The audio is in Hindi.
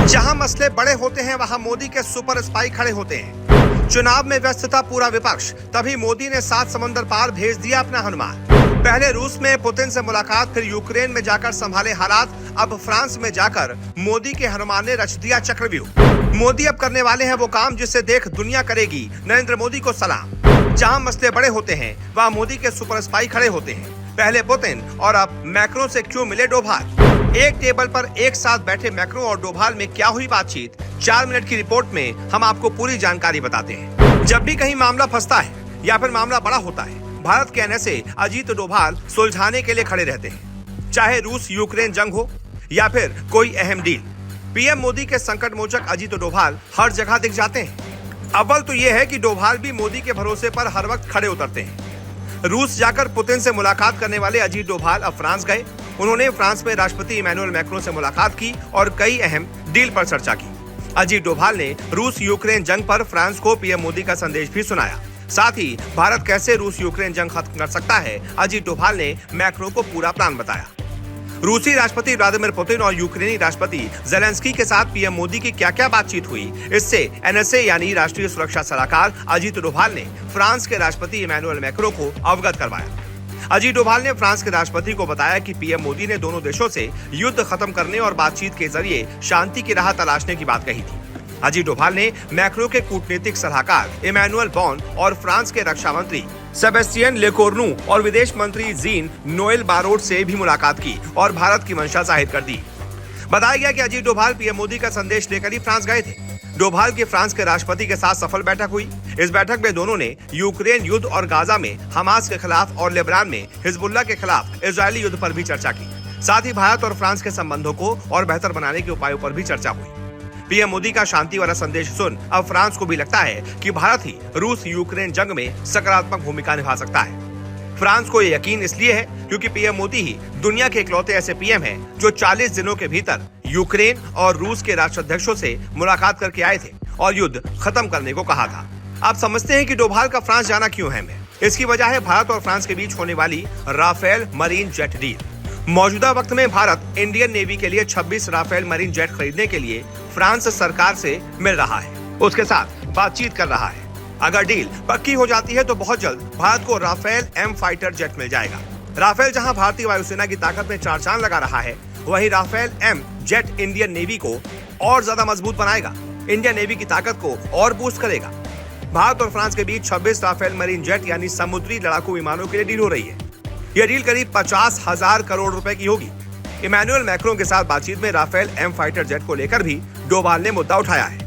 जहां मसले बड़े होते हैं वहां मोदी के सुपर स्पाई खड़े होते हैं। चुनाव में व्यस्त था पूरा विपक्ष, तभी मोदी ने 7 समंदर पार भेज दिया अपना हनुमान। पहले रूस में पुतिन से मुलाकात, फिर यूक्रेन में जाकर संभाले हालात, अब फ्रांस में जाकर मोदी के हनुमान ने रच दिया चक्रव्यूह। मोदी अब करने वाले हैं वो काम जिससे देख दुनिया करेगी नरेंद्र मोदी को सलाम। जहां मसले बड़े होते हैं वहां मोदी के सुपर स्पाई खड़े होते हैं। पहले पुतिन और अब मैक्रो से क्यों मिले डोभाल? एक टेबल पर एक साथ बैठे मैक्रो और डोभाल में क्या हुई बातचीत? 4 मिनट की रिपोर्ट में हम आपको पूरी जानकारी बताते हैं। जब भी कहीं मामला फंसता है या फिर मामला बड़ा होता है, भारत के एनएसए अजीत डोभाल सुलझाने के लिए खड़े रहते हैं। चाहे रूस यूक्रेन जंग हो या फिर कोई अहम डील, पीएम मोदी के संकट मोचक अजीत डोभाल हर जगह दिख जाते हैं। अव्वल तो यह है कि डोभाल भी मोदी के भरोसे पर हर वक्त खड़े उतरते हैं। रूस जाकर पुतिन से मुलाकात करने वाले अजीत डोभाल अब फ्रांस गए। उन्होंने फ्रांस में राष्ट्रपति इमैनुअल मैक्रों से मुलाकात की और कई अहम डील पर चर्चा की। अजीत डोभाल ने रूस यूक्रेन जंग पर फ्रांस को पीएम मोदी का संदेश भी सुनाया। साथ ही भारत कैसे रूस यूक्रेन जंग खत्म कर सकता है, अजीत डोभाल ने मैक्रो को पूरा प्लान बताया। रूसी राष्ट्रपति व्लादिमीर पुतिन और यूक्रेनी राष्ट्रपति जेलेंस्की के साथ पीएम मोदी की क्या-क्या बातचीत हुई, इससे एनएसए यानी राष्ट्रीय सुरक्षा सलाहकार अजीत डोभाल ने फ्रांस के राष्ट्रपति इमैनुअल मैक्रों को अवगत करवाया। अजीत डोभाल ने फ्रांस के राष्ट्रपति को बताया कि पीएम मोदी ने दोनों देशों से युद्ध खत्म करने और बातचीत के जरिए शांति की राह तलाशने की बात कही थी। अजीत डोभाल ने मैक्रो के कूटनीतिक सलाहकार इमैनुअल बॉन और फ्रांस के रक्षा मंत्री सेबेस्टियन लेकोर्नू और विदेश मंत्री जीन नोएल बारोट से भी मुलाकात की और भारत की मंशा जाहिर कर दी। बताया गया कि अजीत डोभाल पीएम मोदी का संदेश लेकर ही फ्रांस गए थे। डोभाल की फ्रांस के राष्ट्रपति के साथ सफल बैठक हुई। इस बैठक में दोनों ने यूक्रेन युद्ध और गाजा में हमास के खिलाफ और लेबनान में हिजबुल्लाह के खिलाफ इजरायली युद्ध पर भी चर्चा की। साथ ही भारत और फ्रांस के संबंधों को और बेहतर बनाने के उपायों पर भी चर्चा हुई। पीएम मोदी का शांति वाला संदेश सुन अब फ्रांस को भी लगता है कि भारत ही रूस यूक्रेन जंग में सकारात्मक भूमिका निभा सकता है। फ्रांस को यह यकीन इसलिए है क्योंकि पीएम मोदी ही दुनिया के इकलौते ऐसे पीएम हैं जो 40 दिनों के भीतर यूक्रेन और रूस के राष्ट्राध्यक्षों से मुलाकात करके आए थे और युद्ध खत्म करने को कहा था। आप समझते हैं कि डोभाल का फ्रांस जाना क्यों अहम है? इसकी वजह है भारत और फ्रांस के बीच होने वाली राफेल मरीन जेट डील। मौजूदा वक्त में भारत इंडियन नेवी के लिए 26 राफेल मरीन जेट खरीदने के लिए फ्रांस सरकार से मिल रहा है, उसके साथ बातचीत कर रहा है। अगर डील पक्की हो जाती है तो बहुत जल्द भारत को राफेल एम फाइटर जेट मिल जाएगा। राफेल जहां भारतीय वायुसेना की ताकत में 4 चांद लगा रहा है, वहीं Rafale M jet Indian navy को और ज्यादा मजबूत बनाएगा, इंडियन नेवी की ताकत को और बूस्ट करेगा। भारत और फ्रांस के बीच 26 राफेल मरीन जेट यानी समुद्री लड़ाकू विमानों के लिए डील हो रही है। यह डील करीब 50,000 करोड़ रुपए की होगी। इमैनुअल मैक्रों के साथ बातचीत में राफेल एम फाइटर जेट को लेकर भी डोभाल ने मुद्दा उठाया है।